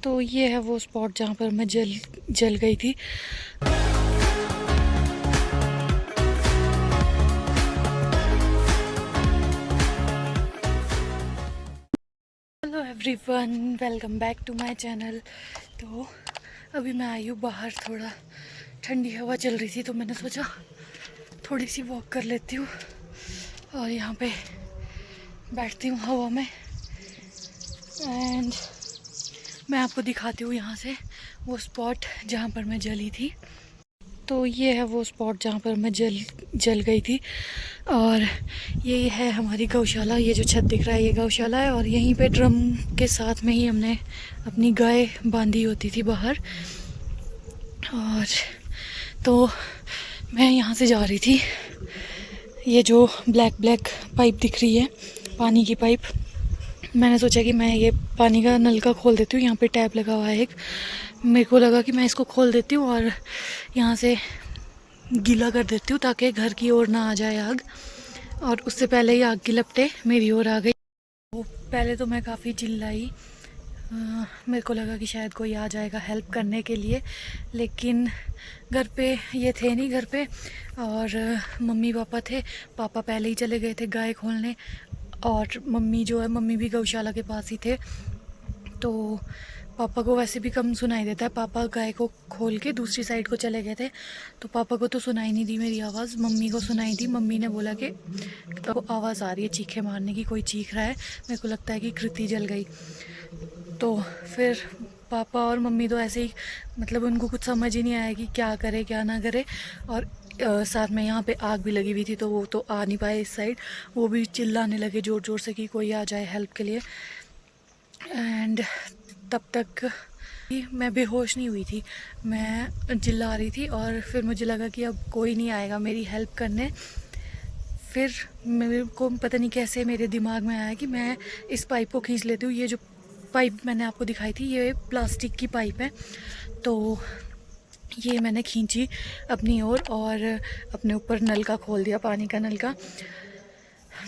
तो ये है वो स्पॉट जहाँ पर मैं जल गई थी। Hello everyone, welcome back to my channel. तो अभी मैं आई हूँ बाहर, थोड़ा ठंडी हवा चल रही थी तो मैंने सोचा थोड़ी सी वॉक कर लेती हूँ और यहाँ पे बैठती हूँ हवा में। एंड मैं आपको दिखाती हूँ यहाँ से वो स्पॉट जहाँ पर मैं जली थी। तो ये है वो स्पॉट जहाँ पर मैं जल गई थी और ये है हमारी गौशाला। ये जो छत दिख रहा है ये गौशाला है और यहीं पे ड्रम के साथ में ही हमने अपनी गाय बांधी होती थी बाहर। और तो मैं यहाँ से जा रही थी, ये जो ब्लैक पाइप दिख रही है, पानी की पाइप, मैंने सोचा कि मैं ये पानी का नल का खोल देती हूँ। यहाँ पे टैप लगा हुआ है एक, मेरे को लगा कि मैं इसको खोल देती हूँ और यहाँ से गीला कर देती हूँ ताकि घर की ओर ना आ जाए आग। और उससे पहले ही आग की लपटें मेरी ओर आ गई। तो पहले तो मैं काफ़ी चिल्लाई, मेरे को लगा कि शायद कोई आ जाएगा हेल्प करने के लिए, लेकिन घर पे ये थे नहीं घर पे। और मम्मी पापा थे, पापा पहले ही चले गए थे गाय खोलने और मम्मी जो है, मम्मी भी गौशाला के पास ही थे। तो पापा को वैसे भी कम सुनाई देता है, पापा गाय को खोल के दूसरी साइड को चले गए थे। तो पापा को तो सुनाई नहीं दी मेरी आवाज़, मम्मी को सुनाई दी। मम्मी ने बोला कि तो आवाज़ आ रही है चीखे मारने की, कोई चीख रहा है, मेरे को लगता है कि कृति जल गई। तो फिर पापा और मम्मी तो ऐसे ही, मतलब उनको कुछ समझ ही नहीं आया कि क्या करे क्या ना करे। और साथ में यहाँ पे आग भी लगी हुई थी तो वो तो आ नहीं पाए इस साइड, वो भी चिल्लाने लगे ज़ोर ज़ोर से कि कोई आ जाए हेल्प के लिए। एंड तब तक मैं बेहोश नहीं हुई थी, मैं चिल्ला रही थी और फिर मुझे लगा कि अब कोई नहीं आएगा मेरी हेल्प करने। फिर मेरे को पता नहीं कैसे मेरे दिमाग में आया कि मैं इस पाइप को खींच लेती हूँ। ये जो पाइप मैंने आपको दिखाई थी ये प्लास्टिक की पाइप है, तो ये मैंने खींची अपनी ओर और अपने ऊपर नल का खोल दिया, पानी का नल का।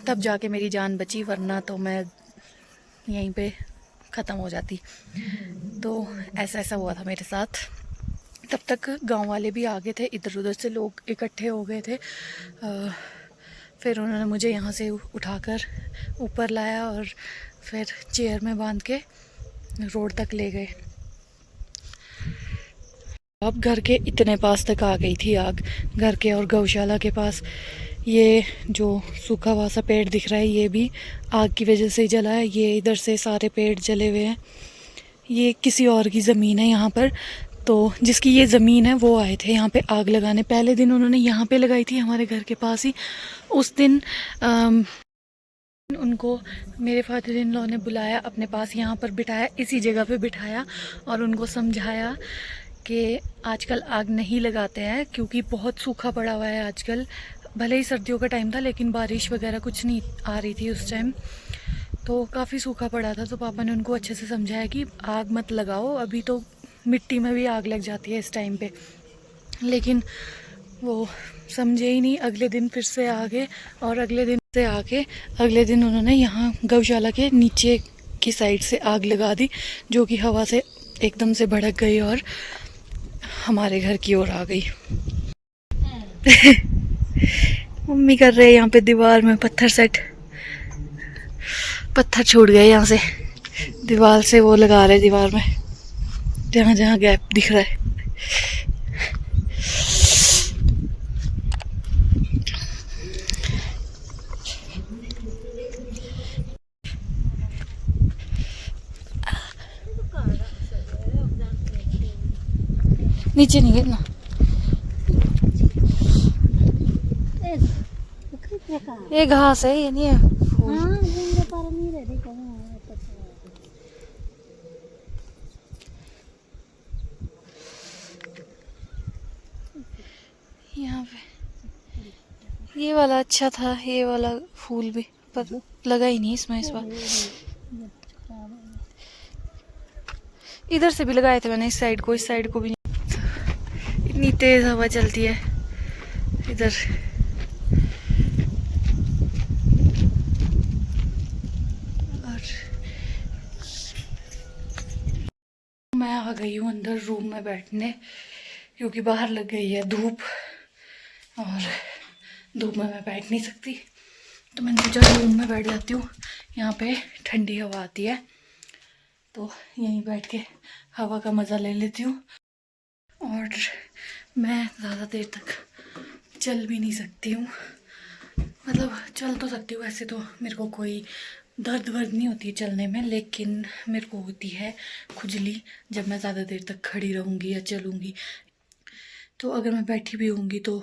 तब जाके मेरी जान बची, वरना तो मैं यहीं पे ख़त्म हो जाती। तो ऐसा हुआ था मेरे साथ। तब तक गांव वाले भी आ गए थे, इधर उधर से लोग इकट्ठे हो गए थे। फिर उन्होंने मुझे यहाँ से उठाकर ऊपर लाया और फिर चेयर में बांध के रोड तक ले गए। अब घर के इतने पास तक आ गई थी आग, घर के और गौशाला के पास। ये जो सूखा हुआ सा पेड़ दिख रहा है ये भी आग की वजह से ही जला है। ये इधर से सारे पेड़ जले हुए हैं। ये किसी और की ज़मीन है यहाँ पर, तो जिसकी ये ज़मीन है वो आए थे यहाँ पे आग लगाने। पहले दिन उन्होंने यहाँ पे लगाई थी हमारे घर के पास ही। उस दिन उनको मेरे फादर इन लॉ ने बुलाया अपने पास, यहाँ पर बिठाया, इसी जगह पे बिठाया और उनको समझाया कि आजकल आग नहीं लगाते हैं क्योंकि बहुत सूखा पड़ा हुआ है आजकल। भले ही सर्दियों का टाइम था लेकिन बारिश वगैरह कुछ नहीं आ रही थी उस टाइम, तो काफ़ी सूखा पड़ा था। तो पापा ने उनको अच्छे से समझाया कि आग मत लगाओ, अभी तो मिट्टी में भी आग लग जाती है इस टाइम पे। लेकिन वो समझे ही नहीं। अगले दिन फिर से आ गए और अगले दिन उन्होंने यहाँ गौशाला के नीचे की साइड से आग लगा दी, जो कि हवा से एकदम से भड़क गई और हमारे घर की ओर आ गई। मम्मी कर रहे हैं यहाँ पे दीवार में पत्थर सेट, पत्थर छूट गए यहाँ से दीवार से, वो लगा रहे दीवार में जहाँ जहाँ गैप दिख रहा है। नीचे नहीं गिरना। ये घास है, ये नहीं है फूल। यहाँ पे ये वाला अच्छा था, ये वाला फूल भी, पर लगा ही नहीं इसमें इस बार। इधर से भी लगाए थे मैंने, इस साइड को भी नहीं। इतनी तेज हवा चलती है इधर। और मैं आ गई हूँ अंदर रूम में बैठने, क्योंकि बाहर लग गई है धूप और धूप में मैं बैठ नहीं सकती। तो मैंने सोचा रूम में बैठ जाती हूँ, यहाँ पे ठंडी हवा आती है, तो यहीं बैठ के हवा का मज़ा ले लेती हूँ। और मैं ज़्यादा देर तक चल भी नहीं सकती हूँ, मतलब चल तो सकती हूँ वैसे, तो मेरे को कोई दर्द वर्द नहीं होती है चलने में, लेकिन मेरे को होती है खुजली जब मैं ज़्यादा देर तक खड़ी रहूँगी या चलूँगी। तो अगर मैं बैठी भी होंगी तो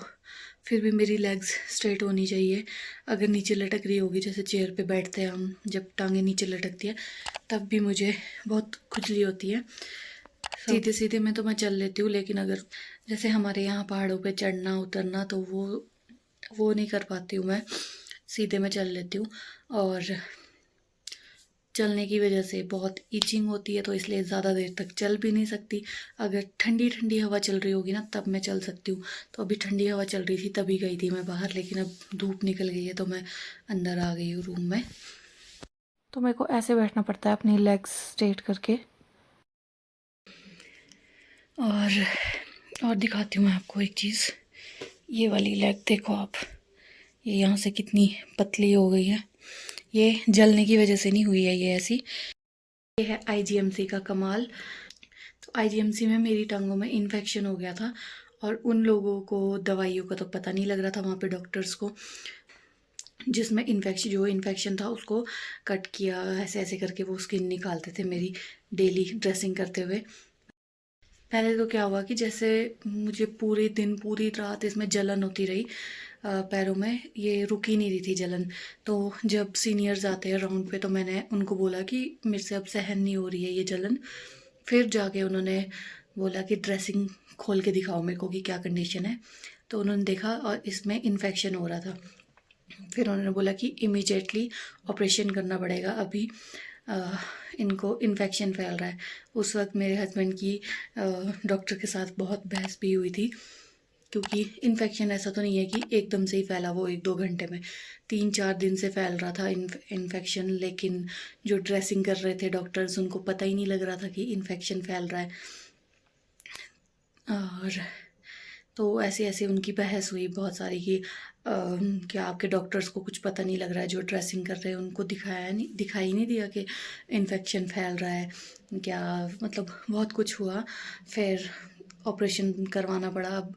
फिर भी मेरी लेग्स स्ट्रेट होनी चाहिए। अगर नीचे लटक रही होगी, जैसे चेयर पे बैठते हैं हम, जब टांगे नीचे लटकती है तब भी मुझे बहुत खुजली होती है। सीधे सीधे में तो मैं चल लेती हूँ, लेकिन अगर जैसे हमारे यहाँ पहाड़ों पे चढ़ना उतरना, तो वो नहीं कर पाती हूँ मैं। सीधे में चल लेती हूँ, और चलने की वजह से बहुत ईचिंग होती है, तो इसलिए ज़्यादा देर तक चल भी नहीं सकती। अगर ठंडी ठंडी हवा चल रही होगी ना, तब मैं चल सकती हूँ। तो अभी ठंडी हवा चल रही थी तभी गई थी मैं बाहर, लेकिन अब धूप निकल गई है तो मैं अंदर आ गई हूँ रूम में। तो मेरे को ऐसे बैठना पड़ता है अपनी लेग्स स्ट्रेट करके। और दिखाती हूँ मैं आपको एक चीज़। ये वाली लेग देखो आप, ये यहाँ से कितनी पतली हो गई है। ये जलने की वजह से नहीं हुई है ये ऐसी। ये है आईजीएमसी का कमाल। तो आईजीएमसी में मेरी टांगों में इन्फेक्शन हो गया था, और उन लोगों को दवाइयों का तो पता नहीं लग रहा था वहाँ पे डॉक्टर्स को, जिसमें जो इन्फेक्शन था उसको कट किया, ऐसे ऐसे करके वो स्किन निकालते थे मेरी डेली ड्रेसिंग करते हुए। पहले तो क्या हुआ कि जैसे मुझे पूरे दिन पूरी रात इसमें जलन होती रही पैरों में, ये रुक ही नहीं रही थी जलन। तो जब सीनियर्स आते हैं राउंड पे, तो मैंने उनको बोला कि मेरे से अब सहन नहीं हो रही है ये जलन। फिर जाके उन्होंने बोला कि ड्रेसिंग खोल के दिखाओ मेरे को कि क्या कंडीशन है। तो उन्होंने देखा और इसमें इन्फेक्शन हो रहा था। फिर उन्होंने बोला कि इमीडिएटली ऑपरेशन करना पड़ेगा, अभी इनको इन्फेक्शन फैल रहा है। उस वक्त मेरे हस्बैंड की डॉक्टर के साथ बहुत बहस भी हुई थी, क्योंकि इन्फेक्शन ऐसा तो नहीं है कि एकदम से ही फैला वो 1-2 घंटे में, 3-4 दिन से फैल रहा था इन्फेक्शन। लेकिन जो ड्रेसिंग कर रहे थे डॉक्टर्स, उनको पता ही नहीं लग रहा था कि इन्फेक्शन फैल रहा है। और तो ऐसे ऐसे उनकी बहस हुई बहुत सारी कि क्या आपके डॉक्टर्स को कुछ पता नहीं लग रहा है, जो ड्रेसिंग कर रहे हैं उनको दिखाई नहीं दिया कि इन्फेक्शन फैल रहा है क्या, मतलब बहुत कुछ हुआ। फिर ऑपरेशन करवाना पड़ा। अब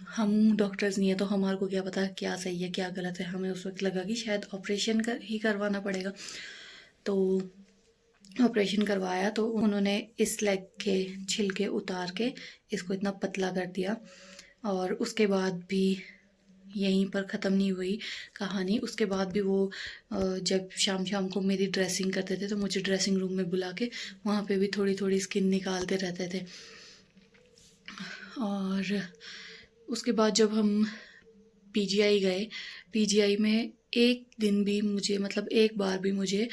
हम डॉक्टर्स नहीं है तो हमारे को क्या पता क्या सही है क्या गलत है। हमें उस वक्त लगा कि शायद ऑपरेशन ही करवाना पड़ेगा। तो ऑपरेशन करवाया, तो उन्होंने इस लेग के छिलके उतार के इसको इतना पतला कर दिया। और उसके बाद भी यहीं पर ख़त्म नहीं हुई कहानी। उसके बाद भी वो जब शाम शाम को मेरी ड्रेसिंग करते थे, तो मुझे ड्रेसिंग रूम में बुला के वहाँ पे भी थोड़ी थोड़ी स्किन निकालते रहते थे। और उसके बाद जब हम पीजीआई गए, पीजीआई में एक दिन भी मुझे, मतलब एक बार भी मुझे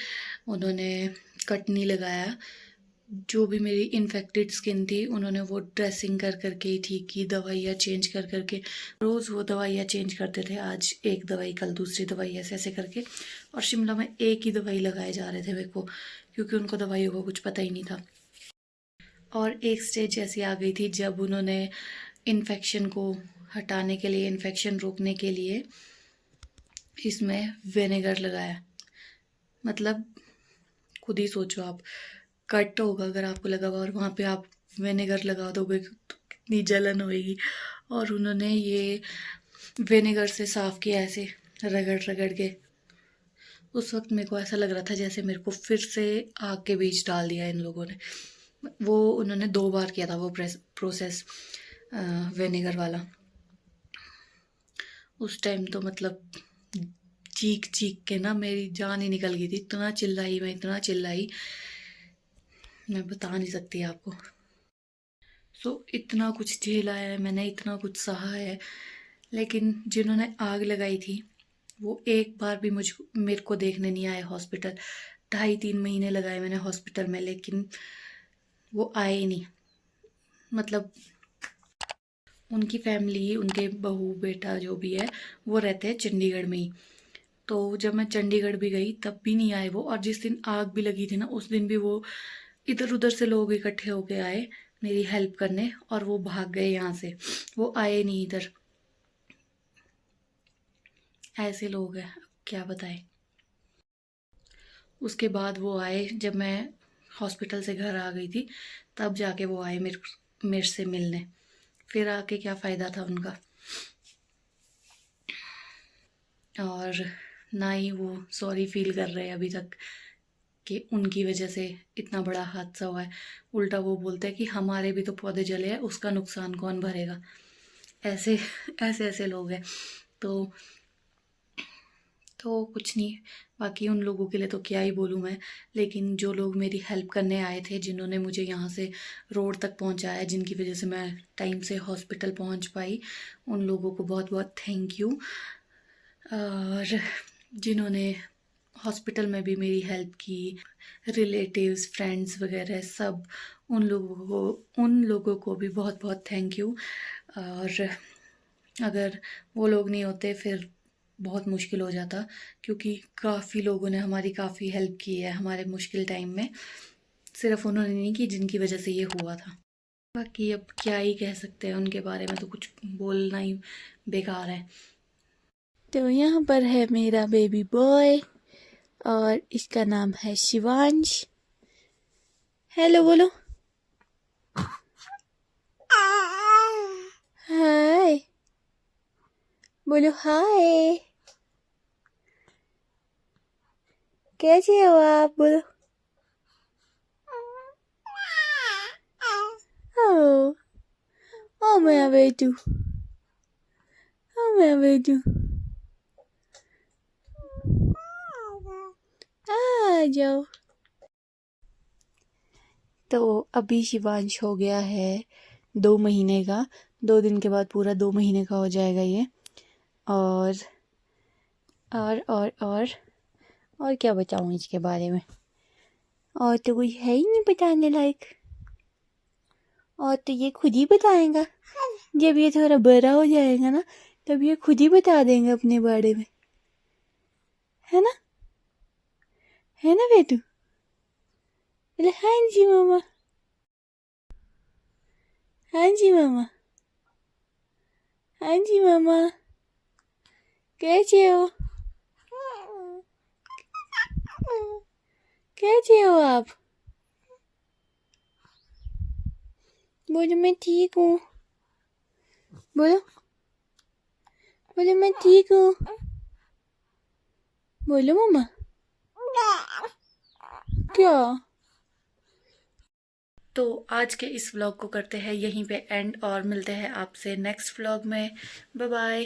उन्होंने कट नहीं लगाया। जो भी मेरी इन्फेक्टेड स्किन थी, उन्होंने वो ड्रेसिंग कर करके ही ठीक की, दवाइयाँ चेंज कर करके। रोज़ वो दवाइयाँ चेंज करते थे, आज एक दवाई कल दूसरी दवाई, ऐसे ऐसे करके। और शिमला में एक ही दवाई लगाए जा रहे थे मेरे को, क्योंकि उनको दवाइयों का कुछ पता ही नहीं था। और एक स्टेज ऐसी आ गई थी जब उन्होंने इन्फेक्शन को हटाने के लिए, इन्फेक्शन रोकने के लिए इसमें विनेगर लगाया। मतलब खुद ही सोचो आप, कट होगा अगर आपको लगा हुआ और वहाँ पे आप विनेगर लगा दोगे तो कितनी जलन होएगी। और उन्होंने ये विनेगर से साफ़ किया ऐसे रगड़ रगड़ के। उस वक्त मेरे को ऐसा लग रहा था जैसे मेरे को फिर से आग के बीच डाल दिया इन लोगों ने। वो उन्होंने 2 बार किया था वो प्रोसेस विनेगर वाला। उस टाइम तो मतलब चीख चीख के ना मेरी जान ही निकल गई थी। इतना चिल्लाई मैं, इतना चिल्लाई, मैं बता नहीं सकती आपको। इतना कुछ झेला है मैंने, इतना कुछ सहा है। लेकिन जिन्होंने आग लगाई थी वो एक बार भी मेरे को देखने नहीं आए हॉस्पिटल। 2.5-3 महीने लगाए मैंने हॉस्पिटल में, लेकिन वो आए ही नहीं। मतलब उनकी फैमिली, उनके बहू बेटा जो भी है, वो रहते हैं चंडीगढ़ में ही। तो जब मैं चंडीगढ़ भी गई तब भी नहीं आए वो। और जिस दिन आग भी लगी थी ना, उस दिन भी वो इधर उधर से लोग इकट्ठे होके आए मेरी हेल्प करने और वो भाग गए यहाँ से, वो आए नहीं इधर। ऐसे लोग हैं, क्या बताएं। उसके बाद वो आए जब मैं हॉस्पिटल से घर आ गई थी, तब जाके वो आए मेरे से मिलने। फिर आके क्या फ़ायदा था उनका। और ना ही वो सॉरी फील कर रहे हैं अभी तक कि उनकी वजह से इतना बड़ा हादसा हुआ है। उल्टा वो बोलते हैं कि हमारे भी तो पौधे जले हैं, उसका नुकसान कौन भरेगा। ऐसे ऐसे ऐसे लोग हैं। तो कुछ नहीं, बाकी उन लोगों के लिए तो क्या ही बोलूँ मैं। लेकिन जो लोग मेरी हेल्प करने आए थे, जिन्होंने मुझे यहाँ से रोड तक पहुँचाया, जिनकी वजह से मैं टाइम से हॉस्पिटल पहुँच पाई, उन लोगों को बहुत बहुत थैंक यू। और जिन्होंने हॉस्पिटल में भी मेरी हेल्प की, रिलेटिव्स, फ्रेंड्स वगैरह सब, उन लोगों को भी बहुत बहुत थैंक यू। और अगर वो लोग नहीं होते फिर बहुत मुश्किल हो जाता, क्योंकि काफ़ी लोगों ने हमारी काफ़ी हेल्प की है हमारे मुश्किल टाइम में। सिर्फ उन्होंने नहीं की जिनकी वजह से ये हुआ था। बाकी अब क्या ही कह सकते हैं उनके बारे में, तो कुछ बोलना ही बेकार है। तो यहाँ पर है मेरा बेबी बॉय और इसका नाम है शिवांश। हेलो बोलो। हाय बोलो। हाय कैसे हो आप? बोलो। ओ ओ मेरा बेटू, ओ मेरा बेटू, आ जाओ। तो अभी शिवांश हो गया है 2 महीने का। 2 दिन के बाद पूरा 2 महीने का हो जाएगा ये। और और क्या बताऊँ इसके बारे में? और तो कुछ है ही नहीं बताने लायक। और तो ये खुद ही बताएगा जब ये थोड़ा बड़ा हो जाएगा ना, तब ये खुद ही बता देंगे अपने बारे में, है ना? है ना बेटू? बोले हाँ जी मामा, हाँ जी मामा, हाँ जी मामा। कैसे हो? कैसे हो आप? बोलो मैं ठीक हूँ। बोलो बोलो मैं ठीक हूँ। बोलो मामा। क्या? तो आज के इस व्लॉग को करते हैं यहीं पे एंड, और मिलते हैं आपसे नेक्स्ट व्लॉग में। Bye bye.